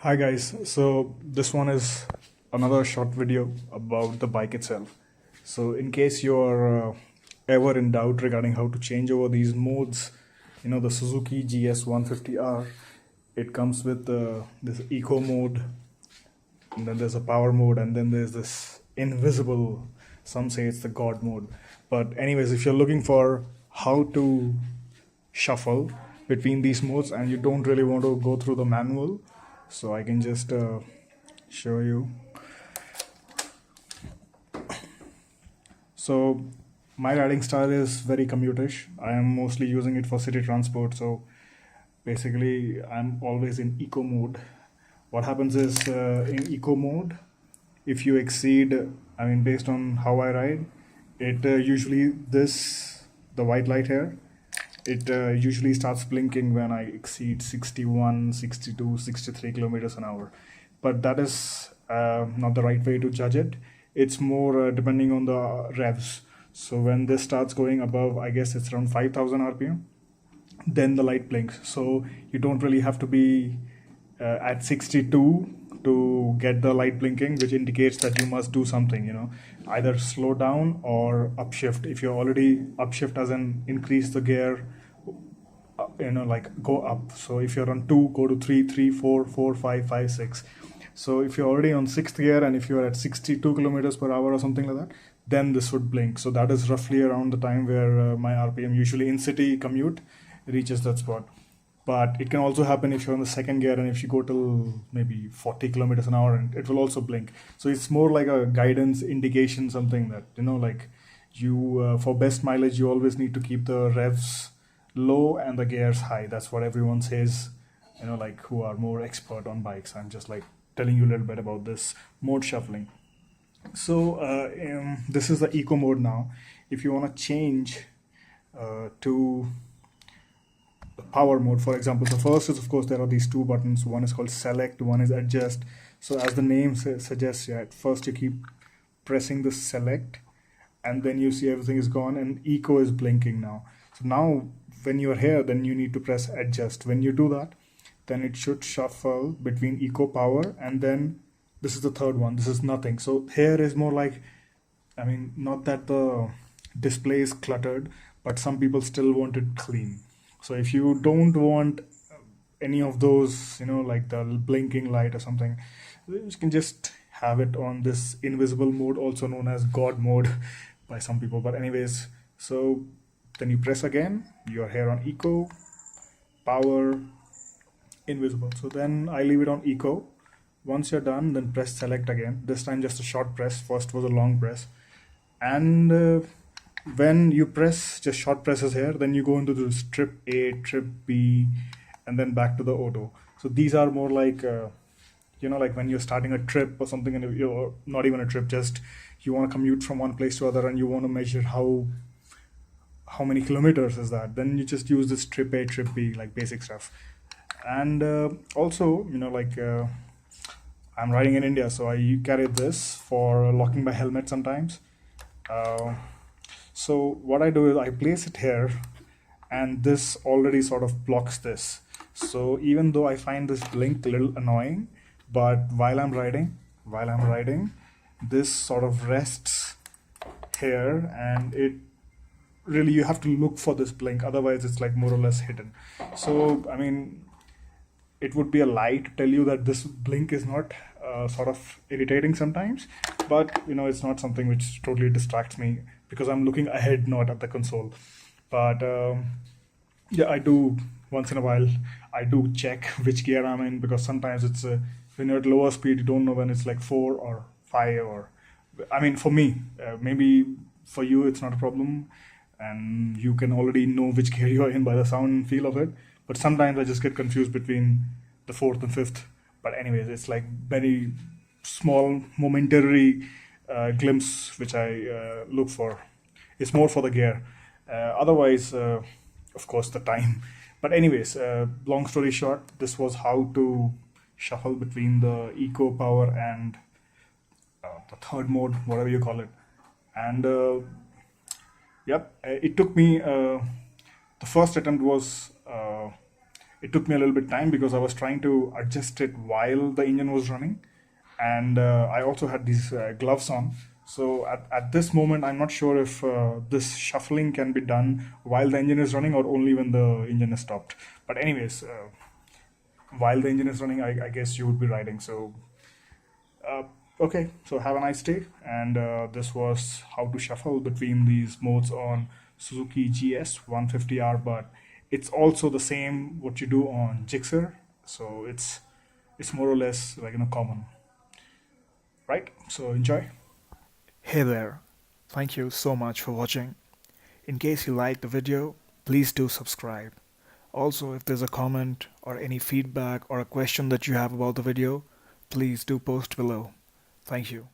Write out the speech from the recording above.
Hi guys, so this one is another short video about the bike itself. So in case you're ever in doubt regarding how to change over these modes, the Suzuki GS150R, it comes with this eco mode, and then there's a power mode, and then there's this invisible, some say it's the God mode. But anyways, if you're looking for how to shuffle between these modes and you don't really want to go through the manual, so I can just show you. So my riding style is very commutish. I am mostly using it for city transport, so basically I'm always in eco mode. What happens is, in eco mode, if you exceed, based on how I ride, it usually the white light here, it usually starts blinking when I exceed 61, 62, 63 kilometers an hour. But that is not the right way to judge it. It's more depending on the revs. So when this starts going above, I guess it's around 5000 RPM, then the light blinks. So you don't really have to be at 62 to get the light blinking, which indicates that you must do something, either slow down or upshift. If you're already upshift, as in increase the gear, like go up. So if you're on 2, go to 3, 3, 4, 4, 5, 5, 6. So if you're already on 6th gear and if you're at 62 kilometers per hour or something like that, then this would blink. So that is roughly around the time where my RPM, usually in city commute, reaches that spot. But it can also happen if you're in the 2nd gear and if you go till maybe 40 kilometers an hour, and it will also blink. So it's more like a guidance indication, something that, like you, for best mileage, you always need to keep the revs low and the gears high. That's what everyone says, like who are more expert on bikes. I'm just like telling you a little bit about this mode shuffling. So this is the eco mode now. If you want to change to the power mode, for example, the first is, of course, there are these two buttons. One is called select, one is adjust. So as the name suggests, at first you keep pressing the select, and then you see everything is gone and eco is blinking now. So now when you're here, then you need to press adjust. When you do that, then it should shuffle between eco, power, and then this is the third one. This is nothing. So here is more like, not that the display is cluttered, but some people still want it clean. So if you don't want any of those, like the blinking light or something, you can just have it on this invisible mode, also known as God mode by some people. But anyways, so then you press again, you're here on eco, power, invisible. So then I leave it on eco. Once you're done, then press select again. This time just a short press. First was a long press. And when you press just short presses here, then you go into the trip A, trip B, and then back to the auto. So these are more like, like when you're starting a trip or something, and you're not even a trip, just you want to commute from one place to other, and you want to measure how many kilometers is that. Then you just use this trip A, trip B, like basic stuff. And also, I'm riding in India, so I carry this for locking my helmet sometimes. So what I do is I place it here, and this already sort of blocks this. So even though I find this blink a little annoying, but while I'm riding, this sort of rests here, and it really, you have to look for this blink, otherwise it's like more or less hidden. So it would be a lie to tell you that this blink is not sort of irritating sometimes, but it's not something which totally distracts me, because I'm looking ahead, not at the console. But yeah, I do once in a while, I do check which gear I'm in, because sometimes it's when you're at lower speed, you don't know when it's like 4 or 5, or for me, maybe for you it's not a problem, and you can already know which gear you're in by the sound and feel of it. But sometimes I just get confused between the 4th and 5th. But anyways, it's like very small momentary glimpse which I look for. It's more for the gear. Otherwise, of course, the time. But anyways, long story short, this was how to shuffle between the eco, power, and the third mode, whatever you call it. And yep, it took me, the first attempt was It took me a little bit time because I was trying to adjust it while the engine was running, and I also had these gloves on. So at this moment, I'm not sure if this shuffling can be done while the engine is running or only when the engine is stopped. But anyways, while the engine is running, I guess you would be riding. So uh, okay, so have a nice day. And this was how to shuffle between these modes on Suzuki GS 150R, but it's also the same what you do on Gixxer. So it's more or less like common, right? So enjoy. Hey there, thank you so much for watching. In case you liked the video, please do subscribe. Also, if there's a comment or any feedback or a question that you have about the video, please do post below. Thank you.